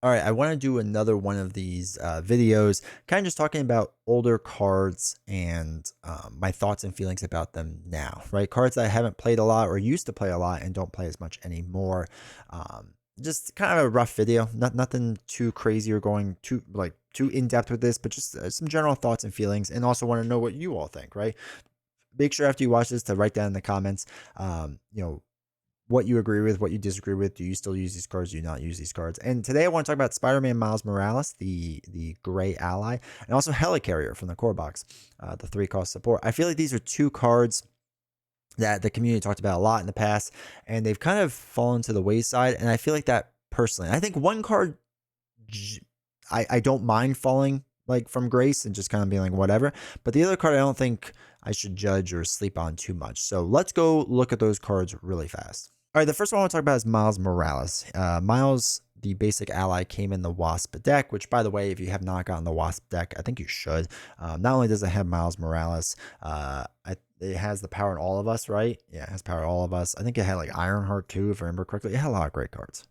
All right, I want to do another one of these videos, kind of just talking about older cards and my thoughts and feelings about them now, right? Cards that I haven't played a lot or used to play a lot and don't play as much anymore. Just kind of a rough video, nothing too crazy or going too in depth with this, but just some general thoughts and feelings, and also want to know what you all think, right? Make sure after you watch this to write down in the comments, what you agree with, what you disagree with. Do you still use these cards? Do you not use these cards? And today I want to talk about Spider-Man Miles Morales, the gray ally, and also Helicarrier from the core box, the 3-cost support. I feel like these are two cards that the community talked about a lot in the past, and they've kind of fallen to the wayside. And I feel like that personally. I think one card I don't mind falling like from grace and just kind of being like whatever, but the other card I don't think I should judge or sleep on too much. So let's go look at those cards really fast. All right, the first one I want to talk about is Miles Morales. Miles, the basic ally, came in the Wasp deck, which, by the way, if you have not gotten the Wasp deck, I think you should. Not only does it have Miles Morales, it has the Power in All of Us, right? Yeah, it has Power in All of Us. I think it had like Ironheart too, if I remember correctly. It had a lot of great cards.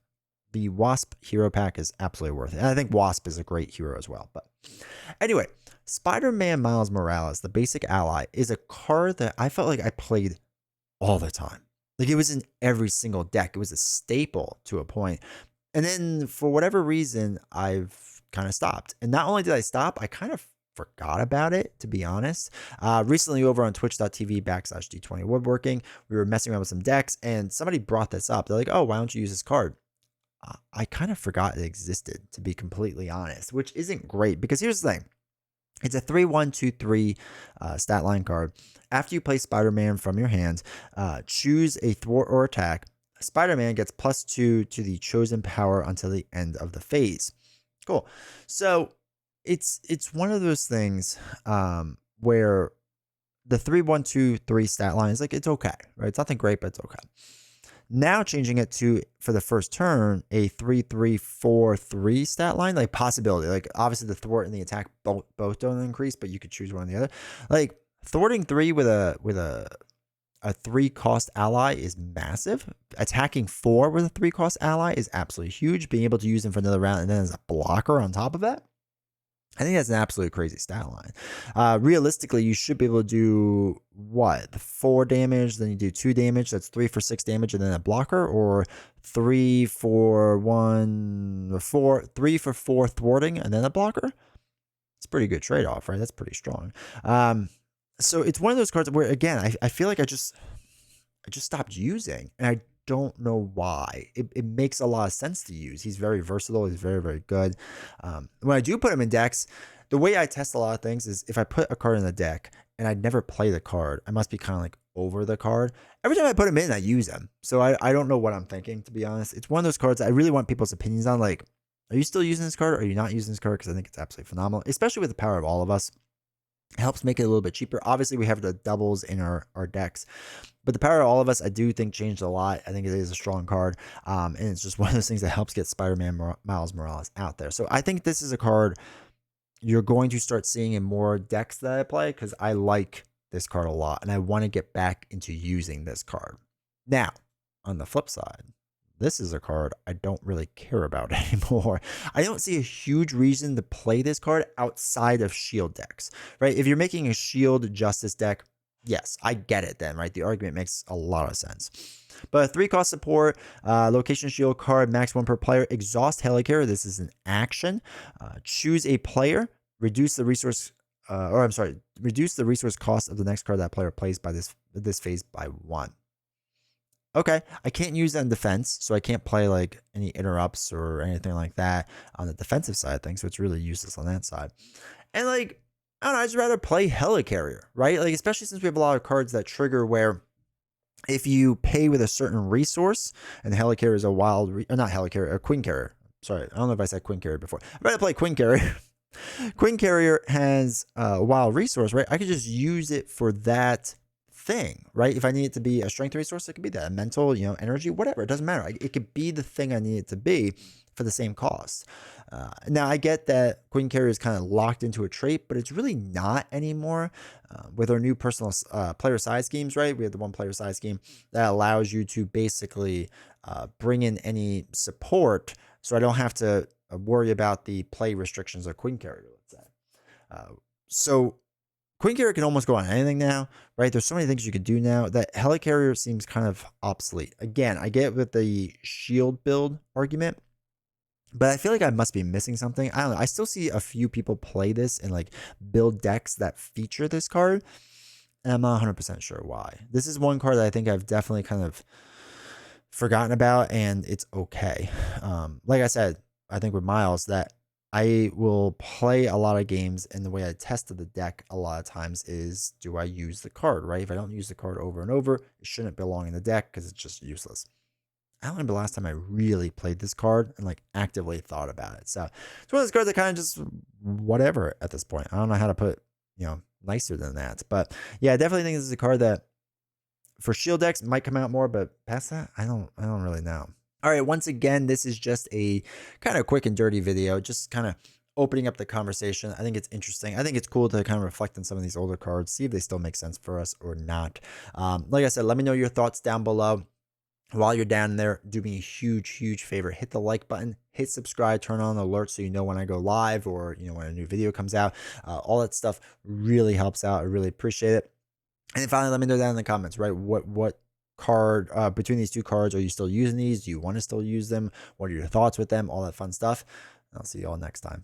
The Wasp hero pack is absolutely worth it. And I think Wasp is a great hero as well. But anyway, Spider-Man Miles Morales, the basic ally, is a card that I felt like I played all the time. Like, it was in every single deck. It was a staple to a point. And then for whatever reason, I've kind of stopped. And not only did I stop, I kind of forgot about it, to be honest. Recently over on twitch.tv/D20 Woodworking, we were messing around with some decks and somebody brought this up. They're like, oh, why don't you use this card? I kind of forgot it existed, to be completely honest, which isn't great because here's the thing. It's a 3/1/2/3 stat line card. After you play Spider-Man from your hand, choose a thwart or attack. Spider-Man gets +2 to the chosen power until the end of the phase. Cool. So it's one of those things where the 3/1/2/3 stat line is like, it's okay, right? It's nothing great, but it's okay. Now changing it to, for the first turn, a 3/3/4/3 stat line, like possibility. Like, obviously the thwart and the attack both don't increase, but you could choose one or the other. Like, thwarting 3 with a 3-cost ally is massive. Attacking 4 with a 3-cost ally is absolutely huge. Being able to use them for another round and then as a blocker on top of that, I think that's an absolute crazy stat line. Realistically, you should be able to do what? 4 damage, then you do 2 damage. That's 3 for 6 damage, and then a blocker, or 3 for 4 thwarting, and then a blocker. It's a pretty good trade off, right? That's pretty strong. So it's one of those cards where, again, I feel like I just stopped using, and I don't know why. It makes a lot of sense to use. He's very versatile. He's very, very good. When I do put him in decks, the way I test a lot of things is if I put a card in the deck and I never play the card, I must be kind of like over the card. Every time I put him in, I use him. So I don't know what I'm thinking, to be honest. It's one of those cards I really want people's opinions on. Like, are you still using this card? Or are you not using this card? Because I think it's absolutely phenomenal, especially with the Power of All of Us. It helps make it a little bit cheaper. Obviously, we have the doubles in our decks, but the Power of All of Us, I do think, changed a lot. I think it is a strong card, and it's just one of those things that helps get Spider-Man Miles Morales out there. So I think this is a card you're going to start seeing in more decks that I play, because I like this card a lot, and I want to get back into using this card. Now, on the flip side, this is a card I don't really care about anymore. I don't see a huge reason to play this card outside of shield decks, right? If you're making a shield justice deck, yes, I get it then, right? The argument makes a lot of sense. But 3-cost support, location shield card, max 1 per player, exhaust Helicarrier. This is an action. Choose a player, reduce the resource cost of the next card that player plays by this phase by 1. Okay, I can't use that in defense, so I can't play like any interrupts or anything like that on the defensive side of things, so it's really useless on that side. And like, I don't know, I'd just rather play Helicarrier, right? Like, especially since we have a lot of cards that trigger where if you pay with a certain resource, and Helicarrier is a not Helicarrier, a Quin Carrier. Sorry, I don't know if I said Quin Carrier before. I'd rather play Quin Carrier. Quin Carrier has a wild resource, right? I could just use it for that thing, right? If I need it to be a strength resource, it could be that, a mental, energy, whatever. It doesn't matter. It could be the thing I need it to be for the same cost. Now, I get that Quin Carrier is kind of locked into a trait, but it's really not anymore. With our new personal player size schemes, right? We have the 1 player size scheme that allows you to basically bring in any support, so I don't have to worry about the play restrictions of Quin Carrier, let's say. So Quin Carrier can almost go on anything now, right? There's so many things you could do now that Helicarrier seems kind of obsolete. Again, I get with the shield build argument, but I feel like I must be missing something. I don't know. I still see a few people play this and like build decks that feature this card, and I'm not 100% sure why. This is one card that I think I've definitely kind of forgotten about, and it's okay. Like I said, I think with Miles that I will play a lot of games, and the way I tested the deck a lot of times is, do I use the card, right? If I don't use the card over and over, it shouldn't belong in the deck because it's just useless. I don't remember the last time I really played this card and like actively thought about it. So it's one of those cards that kind of just whatever at this point. I don't know how to put, nicer than that. But yeah, I definitely think this is a card that for shield decks might come out more, but past that, I don't really know. All right, once again, this is just a kind of quick and dirty video, just kind of opening up the conversation. I think it's interesting. I think it's cool to kind of reflect on some of these older cards, see if they still make sense for us or not. Like I said, let me know your thoughts down below. While you're down there, do me a huge favor. Hit the like button, hit subscribe, turn on alerts so you know when I go live or when a new video comes out. All that stuff really helps out. I really appreciate it. And then finally, let me know down in the comments, right? What card between these two cards are you still using these? Do you want to still use them? What are your thoughts with them? All that fun stuff. I'll see you all next time.